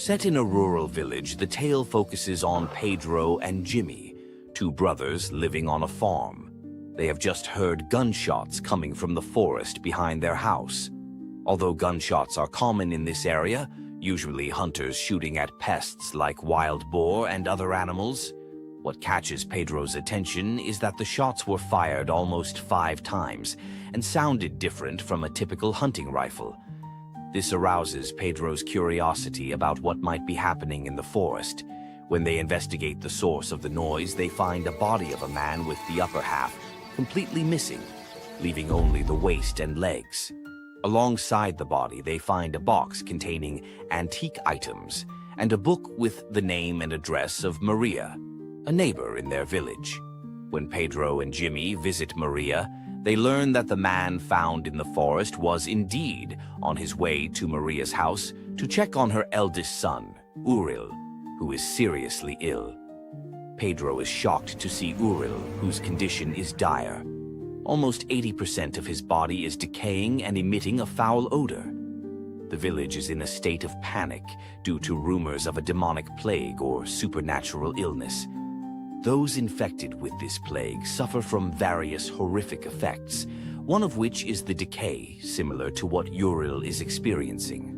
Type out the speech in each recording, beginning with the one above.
Set in a rural village, the tale focuses on Pedro and Jimmy, two brothers living on a farm. They have just heard gunshots coming from the forest behind their house. Although gunshots are common in this area, usually hunters shooting at pests like wild boar and other animals, what catches Pedro's attention is that the shots were fired almost 5 times and sounded different from a typical hunting rifle. This arouses Pedro's curiosity about what might be happening in the forest. When they investigate the source of the noise, they find a body of a man with the upper half completely missing, leaving only the waist and legs. Alongside the body, they find a box containing antique items and a book with the name and address of Maria, a neighbor in their village. When Pedro and Jimmy visit Maria, they learn that the man found in the forest was indeed on his way to Maria's house to check on her eldest son, Uril, who is seriously ill. Pedro is shocked to see Uril, whose condition is dire. Almost 80% of his body is decaying and emitting a foul odor. The village is in a state of panic due to rumors of a demonic plague or supernatural illness. Those infected with this plague suffer from various horrific effects, one of which is the decay, similar to what Uril is experiencing.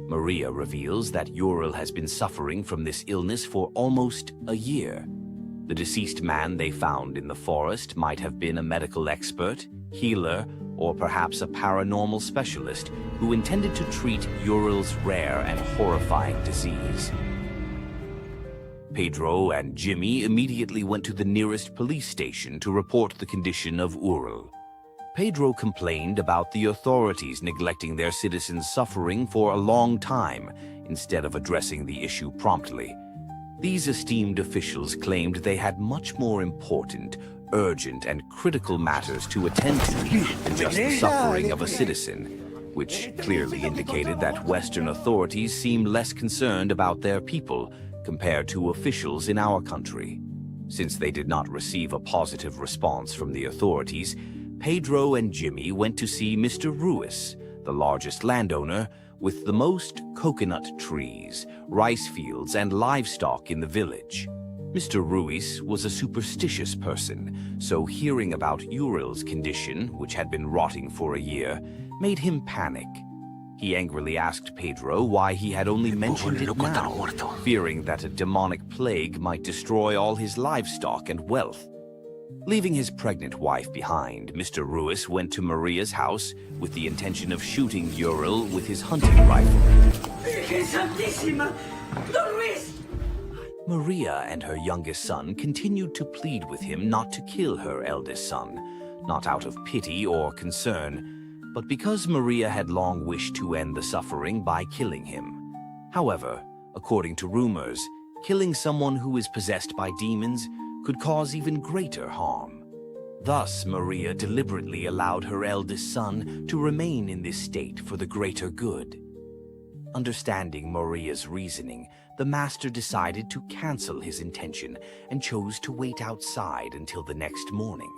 Maria reveals that Uril has been suffering from this illness for almost a year. The deceased man they found in the forest might have been a medical expert, healer, or perhaps a paranormal specialist who intended to treat Uril's rare and horrifying disease. Pedro and Jimmy immediately went to the nearest police station to report the condition of Uril. Pedro complained about the authorities neglecting their citizens' suffering for a long time instead of addressing the issue promptly. These esteemed officials claimed they had much more important, urgent, and critical matters to attend to than just the suffering of a citizen, which clearly indicated that Western authorities seemed less concerned about their people compared to officials in our country. Since they did not receive a positive response from the authorities, Pedro and Jimmy went to see Mr. Ruiz, the largest landowner with the most coconut trees, rice fields, and livestock in the village. Mr. Ruiz was a superstitious person, so hearing about Uril's condition, which had been rotting for a year, made him panic. He angrily asked Pedro why he had only mentioned it now, fearing that a demonic plague might destroy all his livestock and wealth. Leaving his pregnant wife behind, Mr. Ruiz went to Maria's house with the intention of shooting Uril with his hunting rifle. Virgen Santísima! Don Luis! Maria and her youngest son continued to plead with him not to kill her eldest son, not out of pity or concern, but because Maria had long wished to end the suffering by killing him. However, according to rumors, killing someone who is possessed by demons could cause even greater harm. Thus, Maria deliberately allowed her eldest son to remain in this state for the greater good. Understanding Maria's reasoning, the master decided to cancel his intention and chose to wait outside until the next morning.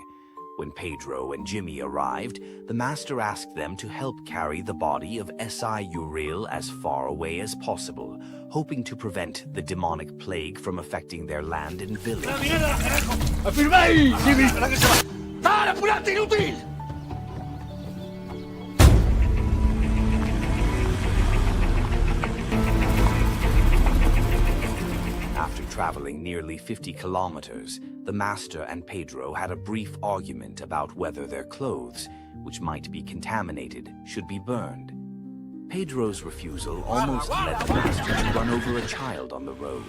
When Pedro and Jimmy arrived, the master asked them to help carry the body of S.I. Uril as far away as possible, hoping to prevent the demonic plague from affecting their land and village. After traveling nearly 50 kilometers, the master and Pedro had a brief argument about whether their clothes, which might be contaminated, should be burned. Pedro's refusal almost led the master to run over a child on the road.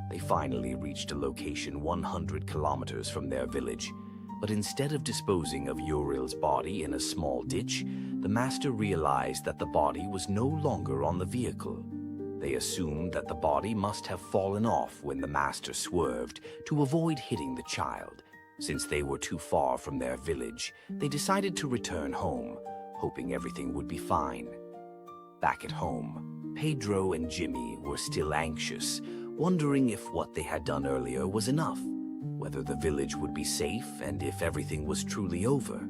They finally reached a location 100 kilometers from their village, but instead of disposing of Uril's body in a small ditch, the master realized that the body was no longer on the vehicle. They assumed that the body must have fallen off when the master swerved to avoid hitting the child. Since they were too far from their village, they decided to return home, hoping everything would be fine. Back at home, Pedro and Jimmy were still anxious, wondering if what they had done earlier was enough, whether the village would be safe and if everything was truly over.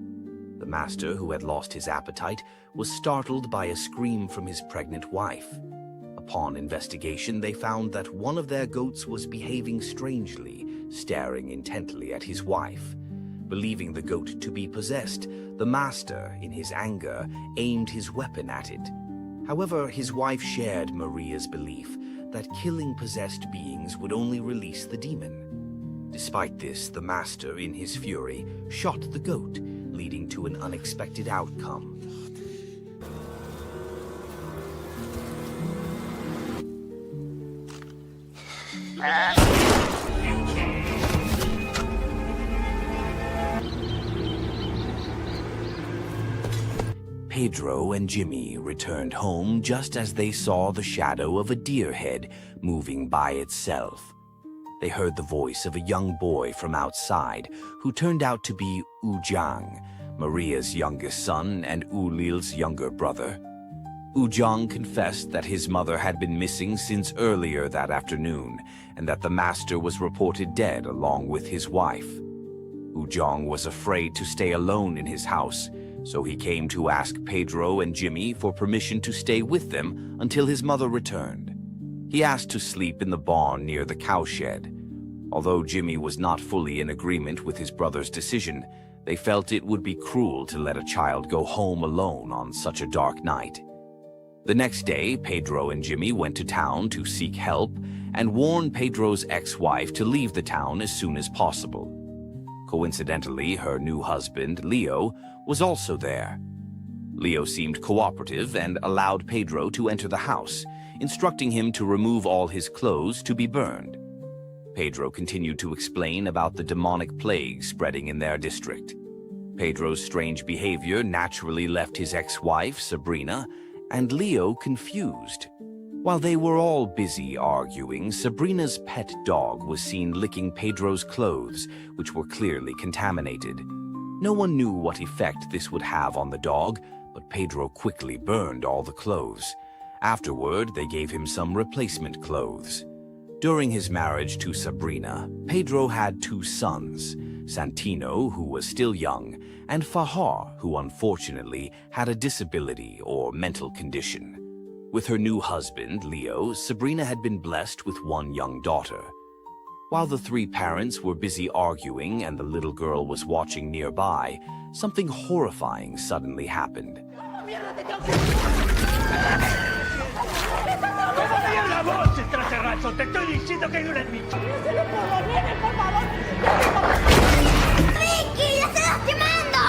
The master, who had lost his appetite, was startled by a scream from his pregnant wife. Upon investigation, they found that one of their goats was behaving strangely, staring intently at his wife. Believing the goat to be possessed, the master, in his anger, aimed his weapon at it. However, his wife shared Maria's belief that killing possessed beings would only release the demon. Despite this, the master, in his fury, shot the goat, leading to an unexpected outcome. Pedro and Jimmy returned home just as they saw the shadow of a deer head moving by itself. They heard the voice of a young boy from outside who turned out to be Ujang, Maria's youngest son and Ulil's younger brother. Ujang confessed that his mother had been missing since earlier that afternoon and that the master was reported dead along with his wife. Ujang was afraid to stay alone in his house, so he came to ask Pedro and Jimmy for permission to stay with them until his mother returned. He asked to sleep in the barn near the cowshed. Although Jimmy was not fully in agreement with his brother's decision, they felt it would be cruel to let a child go home alone on such a dark night. The next day, Pedro and Jimmy went to town to seek help and warned Pedro's ex-wife to leave the town as soon as possible. Coincidentally, her new husband, Leo, was also there. Leo seemed cooperative and allowed Pedro to enter the house, instructing him to remove all his clothes to be burned. Pedro continued to explain about the demonic plague spreading in their district. Pedro's strange behavior naturally left his ex-wife, Sabrina, and Leo confused. While they were all busy arguing, Sabrina's pet dog was seen licking Pedro's clothes, which were clearly contaminated. No one knew what effect this would have on the dog, but Pedro quickly burned all the clothes. Afterward, they gave him some replacement clothes. During his marriage to Sabrina, Pedro had two sons, Santino, who was still young, and Fahar, who unfortunately had a disability or mental condition. With her new husband, Leo, Sabrina had been blessed with one young daughter. While the three parents were busy arguing and the little girl was watching nearby, something horrifying suddenly happened. ¡Ricky, la estás lastimando!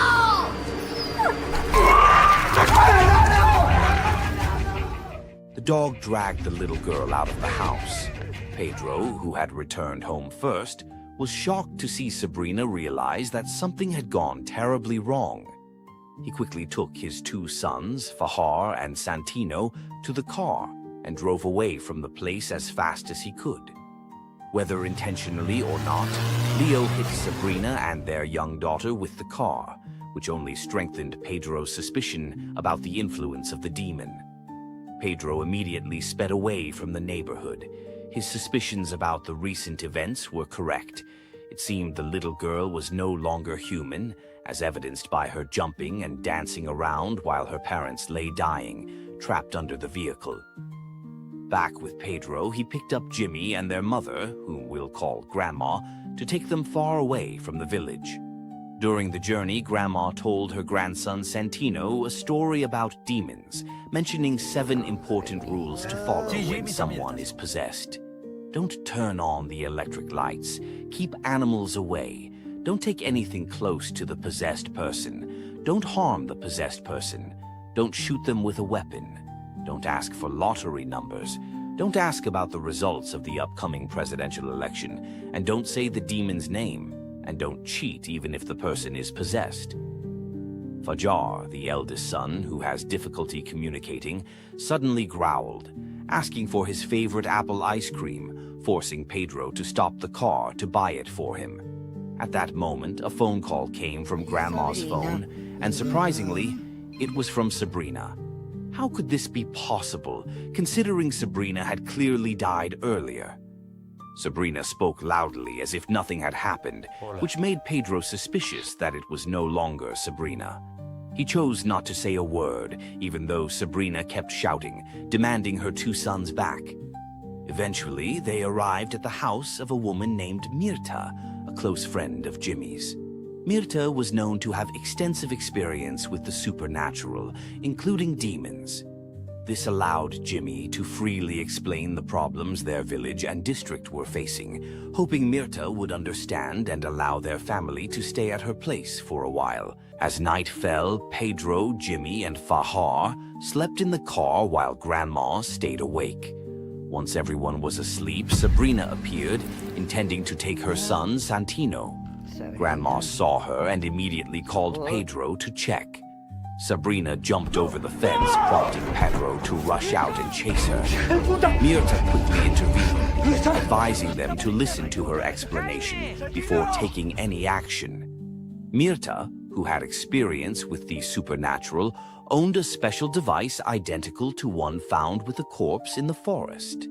The dog dragged the little girl out of the house. Pedro, who had returned home first, was shocked to see Sabrina realize that something had gone terribly wrong. He quickly took his two sons, Fahar and Santino, to the car and drove away from the place as fast as he could. Whether intentionally or not, Leo hit Sabrina and their young daughter with the car, which only strengthened Pedro's suspicion about the influence of the demon. Pedro immediately sped away from the neighborhood. His suspicions about the recent events were correct. It seemed the little girl was no longer human, as evidenced by her jumping and dancing around while her parents lay dying, trapped under the vehicle. Back with Pedro, he picked up Jimmy and their mother, whom we'll call Grandma, to take them far away from the village. During the journey, Grandma told her grandson Santino a story about demons, mentioning 7 important rules to follow when someone is possessed. Don't turn on the electric lights. Keep animals away. Don't take anything close to the possessed person. Don't harm the possessed person. Don't shoot them with a weapon. Don't ask for lottery numbers. Don't ask about the results of the upcoming presidential election. And don't say the demon's name. And don't cheat even if the person is possessed. Fajar, the eldest son, who has difficulty communicating, suddenly growled, asking for his favorite apple ice cream, forcing Pedro to stop the car to buy it for him. At that moment, a phone call came from Grandma's phone, and surprisingly, it was from Sabrina. How could this be possible, considering Sabrina had clearly died earlier? Sabrina spoke loudly as if nothing had happened, which made Pedro suspicious that it was no longer Sabrina. He chose not to say a word, even though Sabrina kept shouting, demanding her two sons back. Eventually, they arrived at the house of a woman named Mirta, a close friend of Jimmy's. Mirta was known to have extensive experience with the supernatural, including demons. This allowed Jimmy to freely explain the problems their village and district were facing, hoping Mirta would understand and allow their family to stay at her place for a while. As night fell, Pedro, Jimmy, and Fahar slept in the car while Grandma stayed awake. Once everyone was asleep, Sabrina appeared, intending to take her son, Santino. Grandma saw her and immediately called Pedro to check. Sabrina jumped over the fence, prompting Pedro to rush out and chase her. Mirta quickly intervened, advising them to listen to her explanation before taking any action. Mirta, who had experience with the supernatural, owned a special device identical to one found with a corpse in the forest.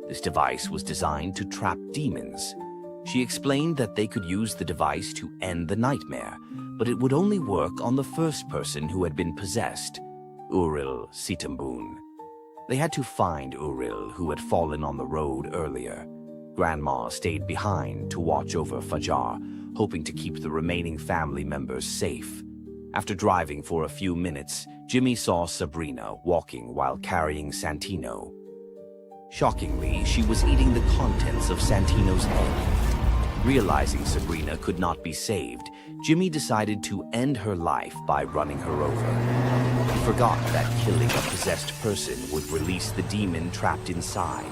This device was designed to trap demons. She explained that they could use the device to end the nightmare, but it would only work on the first person who had been possessed, Uril Sitambun. They had to find Uril, who had fallen on the road earlier. Grandma stayed behind to watch over Fajar, hoping to keep the remaining family members safe. After driving for a few minutes, Jimmy saw Sabrina walking while carrying Santino. Shockingly, she was eating the contents of Santino's head. Realizing Sabrina could not be saved, Jimmy decided to end her life by running her over. He forgot that killing a possessed person would release the demon trapped inside.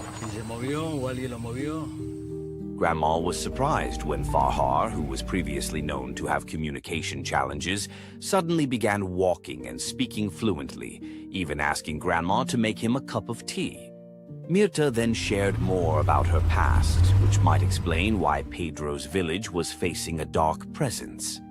Grandma was surprised when Fahar, who was previously known to have communication challenges, suddenly began walking and speaking fluently, even asking Grandma to make him a cup of tea. Mirta then shared more about her past, which might explain why Pedro's village was facing a dark presence.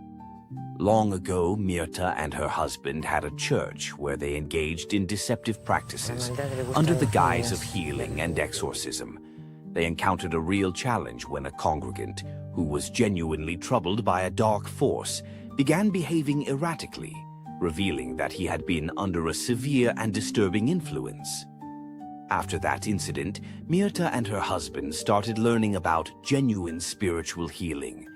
Long ago, Mirta and her husband had a church where they engaged in deceptive practices under the guise of healing and exorcism. They encountered a real challenge when a congregant, who was genuinely troubled by a dark force, began behaving erratically, revealing that he had been under a severe and disturbing influence. After that incident, Mirta and her husband started learning about genuine spiritual healing.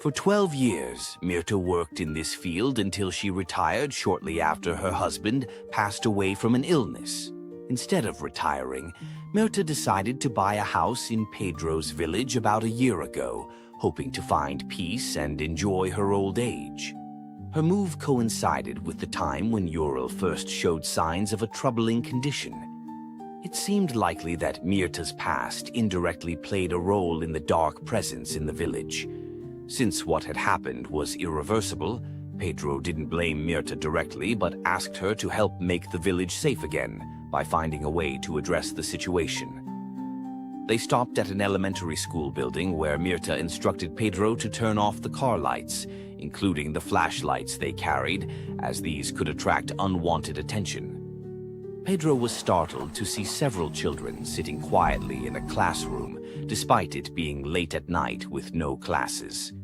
For 12 years, Mirta worked in this field until she retired shortly after her husband passed away from an illness. Instead of retiring, Mirta decided to buy a house in Pedro's village about a year ago, hoping to find peace and enjoy her old age. Her move coincided with the time when Uril first showed signs of a troubling condition. It seemed likely that Mirta's past indirectly played a role in the dark presence in the village. Since what had happened was irreversible, Pedro didn't blame Mirta directly but asked her to help make the village safe again by finding a way to address the situation. They stopped at an elementary school building where Mirta instructed Pedro to turn off the car lights, including the flashlights they carried, as these could attract unwanted attention. Pedro was startled to see several children sitting quietly in a classroom, despite it being late at night with no classes.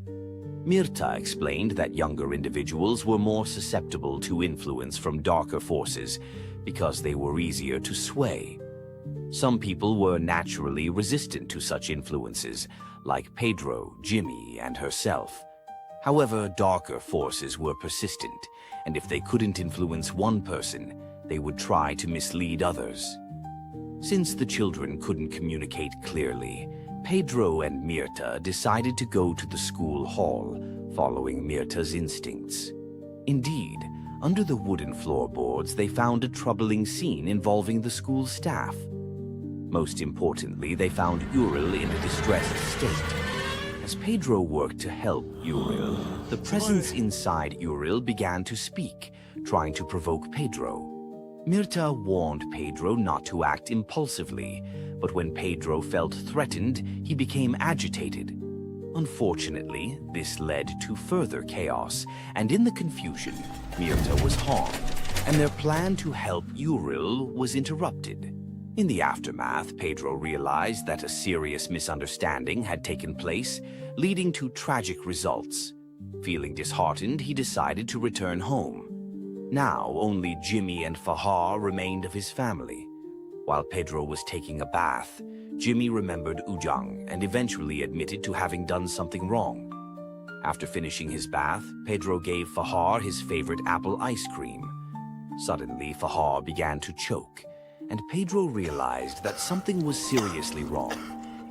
Mirta explained that younger individuals were more susceptible to influence from darker forces because they were easier to sway. Some people were naturally resistant to such influences, like Pedro, Jimmy, and herself. However, darker forces were persistent, and if they couldn't influence one person, they would try to mislead others. Since the children couldn't communicate clearly, Pedro and Mirta decided to go to the school hall, following Mirta's instincts. Indeed, under the wooden floorboards, they found a troubling scene involving the school staff. Most importantly, they found Uril in a distressed state. As Pedro worked to help Uril, the presence inside Uril began to speak, trying to provoke Pedro. Mirta warned Pedro not to act impulsively, but when Pedro felt threatened, he became agitated. Unfortunately, this led to further chaos, and in the confusion, Mirta was harmed, and their plan to help Uril was interrupted. In the aftermath, Pedro realized that a serious misunderstanding had taken place, leading to tragic results. Feeling disheartened, he decided to return home. Now, only Jimmy and Fahar remained of his family. While Pedro was taking a bath, Jimmy remembered Ujang and eventually admitted to having done something wrong. After finishing his bath, Pedro gave Fahar his favorite apple ice cream. Suddenly, Fahar began to choke, and Pedro realized that something was seriously wrong.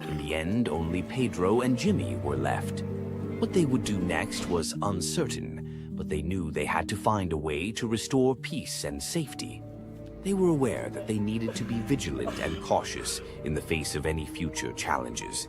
In the end, only Pedro and Jimmy were left. What they would do next was uncertain, but they knew they had to find a way to restore peace and safety. They were aware that they needed to be vigilant and cautious in the face of any future challenges.